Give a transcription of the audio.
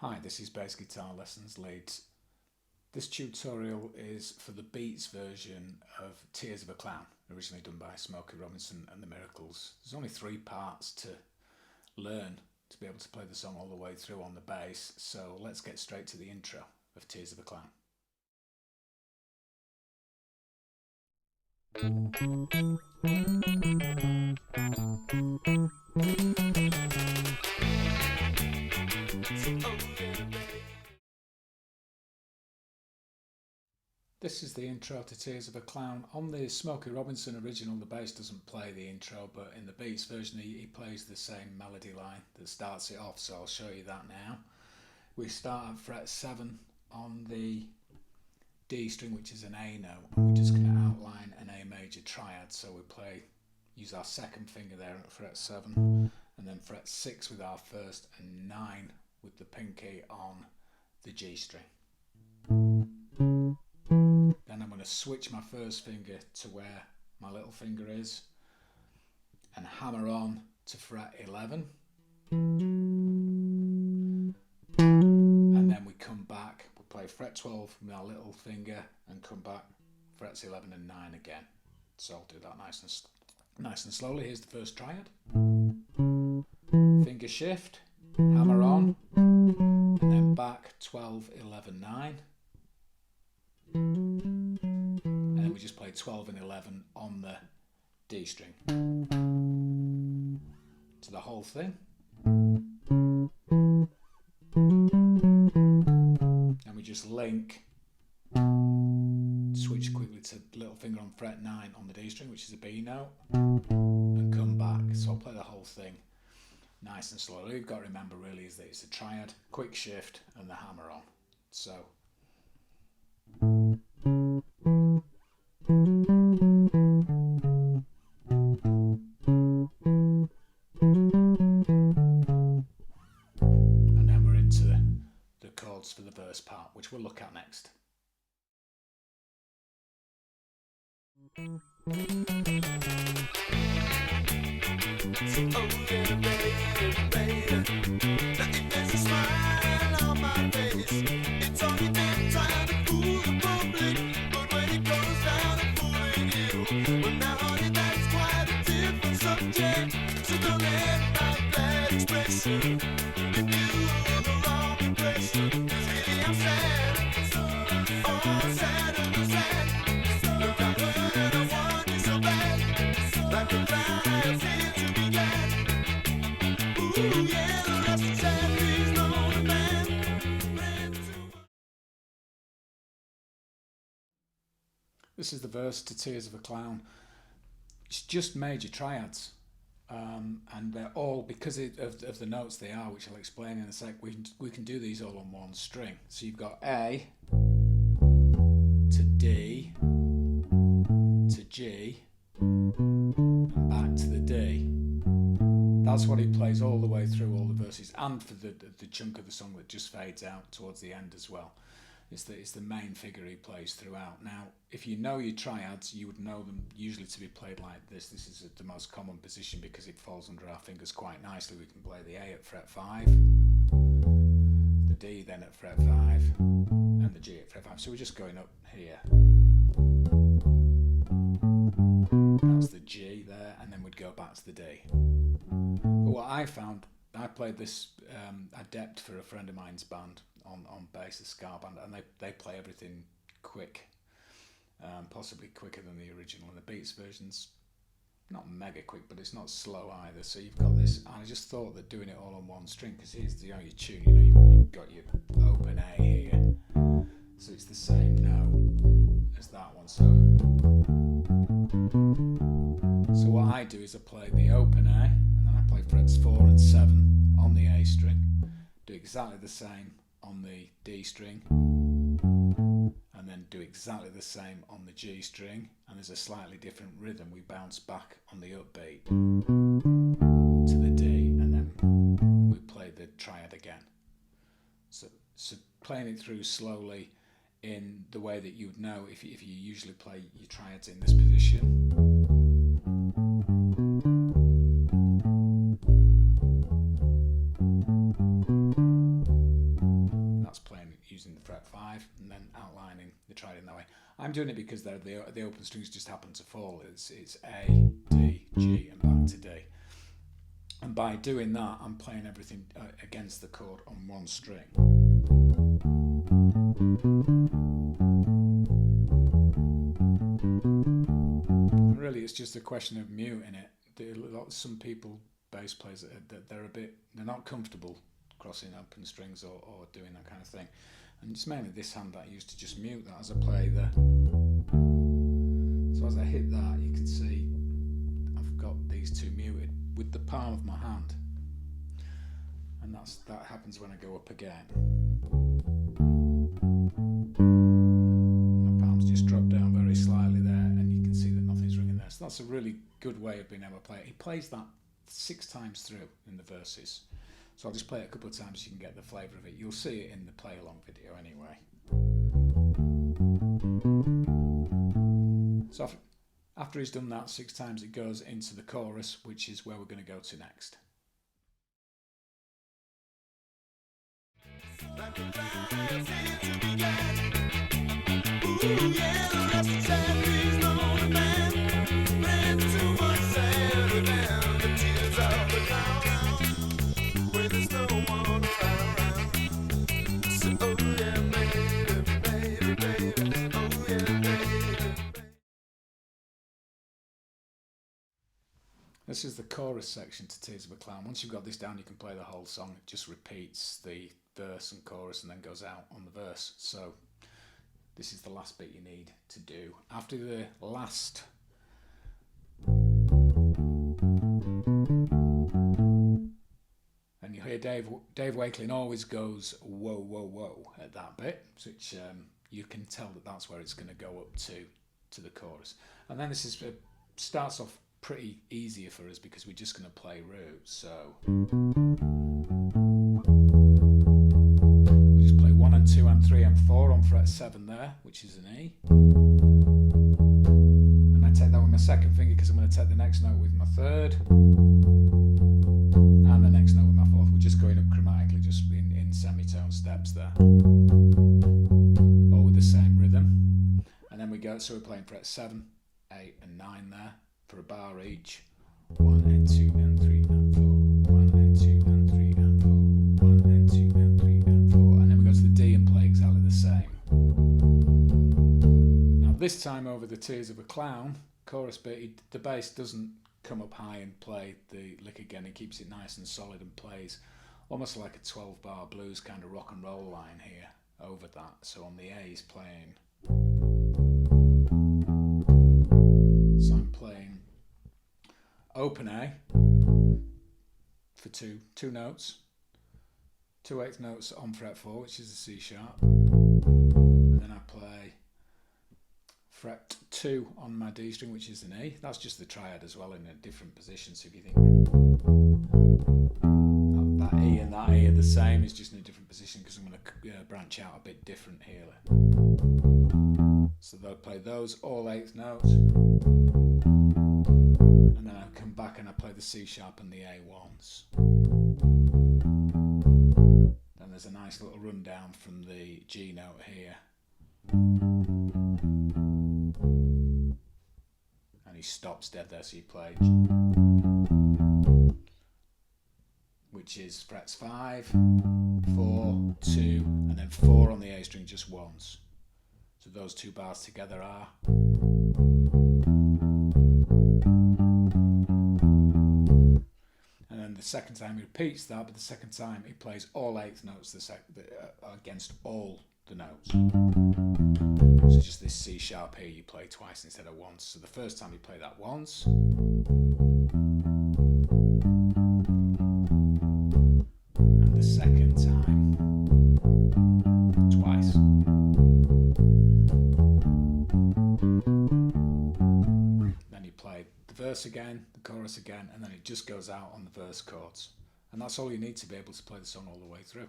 Hi, this is Bass Guitar Lessons Leeds. This tutorial is for the Beats version of Tears of a Clown, originally done by Smokey Robinson and the Miracles. There's only 3 parts to learn to be able to play the song all the way through on the bass, so let's get straight to the intro of Tears of a Clown. This is the intro to Tears of a Clown. On the Smokey Robinson original, the bass doesn't play the intro, but in the Beats version he plays the same melody line that starts it off, so I'll show you that now. We start at fret 7 on the D string, which is an A note, and we're just going to outline an A major triad, so we use our second finger there at fret 7, and then fret 6 with our first, and 9 with the pinky on the G string. Then I'm going to switch my first finger to where my little finger is and hammer on to fret 11, and then we come back, we play fret 12 with our little finger and come back frets 11 and 9 again. So I'll do that nice and slowly. Here's the first triad. Finger shift, hammer on, and then back 12, 11, 9. And then we just play 12 and 11 on the D string. So the whole thing. And we just link, switch quickly to little finger on fret 9 on the D string, which is a B note, and come back. So I'll play the whole thing nice and slowly. All you've got to remember really is that it's a triad, quick shift, and the hammer on. So and then we're into the chords for the verse part, which we'll look at next. This is the verse to Tears of a Clown. It's just major triads, and they're all, because of the notes they are, which I'll explain in a sec, we can do these all on one string. So you've got A to D to G and back to the D. That's what he plays all the way through all the verses, and for the chunk of the song that just fades out towards the end as well. It's the main figure he plays throughout. Now, if you know your triads, you would know them usually to be played like this. This is the most common position because it falls under our fingers quite nicely. We can play the A at fret 5, the D then at fret 5, and the G at fret 5. So we're just going up here. That's the G there, and then we'd go back to the D. But what I found, I played this Adept for a friend of mine's band on bass, a ska band, and they play everything quick, possibly quicker than the original. And the Beats version's not mega quick, but it's not slow either. So you've got this, and I just thought that doing it all on one string, because here's the only tune, you've got your open A here, so it's the same note as that one. So what I do is I play the open A, and then I play frets 4 and 7 on the A string, do exactly the same on the D string, and then do exactly the same on the G string, and there's a slightly different rhythm. We bounce back on the upbeat to the D, and then we play the triad again. So playing it through slowly in the way that you would know if you usually play your triads in this position. I'm doing it because the open strings just happen to fall. It's A, D, G, and back to D. And by doing that, I'm playing everything against the chord on one string. And really, it's just a question of muting it. Some people, bass players, they're not comfortable crossing open strings or doing that kind of thing. And it's mainly this hand that I use to just mute that as I play the. So as I hit that, you can see I've got these two muted with the palm of my hand, and that happens when I go up again. My palms just drop down very slightly there, and you can see that nothing's ringing there. So that's a really good way of being able to play it. He plays that 6 times through in the verses. So I'll just play it a couple of times so you can get the flavour of it. You'll see it in the play along video anyway. So after he's done that 6 times, it goes into the chorus, which is where we're going to go to next. This is the chorus section to Tears of a Clown. Once you've got this down, you can play the whole song. It just repeats the verse and chorus and then goes out on the verse. So this is the last bit you need to do. After the last and you hear Dave Wakeling always goes whoa, whoa, whoa at that bit, which you can tell that that's where it's going to go up to the chorus. And then this starts off pretty easier for us because we're just going to play roots. So we just play 1 and 2 and 3 and 4 on fret 7 there, which is an E. And I take that with my second finger because I'm going to take the next note with my third and the next note with my fourth. We're just going up chromatically, just in semitone steps there, all with the same rhythm. And then we go, so we're playing fret 7, 8 and 9 there for a bar each. 1 and 2 and 3 and 4, 1 and 2 and 3 and 4, 1 and 2 and 3 and 4, and then we go to the D and play exactly the same. Now this time over the Tears of a Clown chorus bit, the bass doesn't come up high and play the lick again. He keeps it nice and solid and plays almost like a 12-bar blues kind of rock and roll line here over that. So on the A he's playing. So I'm playing open A for two notes, 2 8th notes on fret 4, which is a C sharp, and then I play fret 2 on my D string, which is an E. That's just the triad as well in a different position. So if you think that E and that E are the same, it's just in a different position because I'm going to branch out a bit different here. So they'll play those all 8th notes, and then I come back and I play the C sharp and the A once. Then there's a nice little rundown from the G note here. And he stops dead there, so you play, which is frets 5, 4, 2, and then 4 on the A string just once. So those 2 bars together are. And then the second time he repeats that, but the second time he plays all 8th notes against all the notes. So just this C sharp here you play twice instead of once. So the first time you play that once, and the second time twice. Then you play the verse again, the chorus again, and then it just goes out on the verse chords. And that's all you need to be able to play the song all the way through.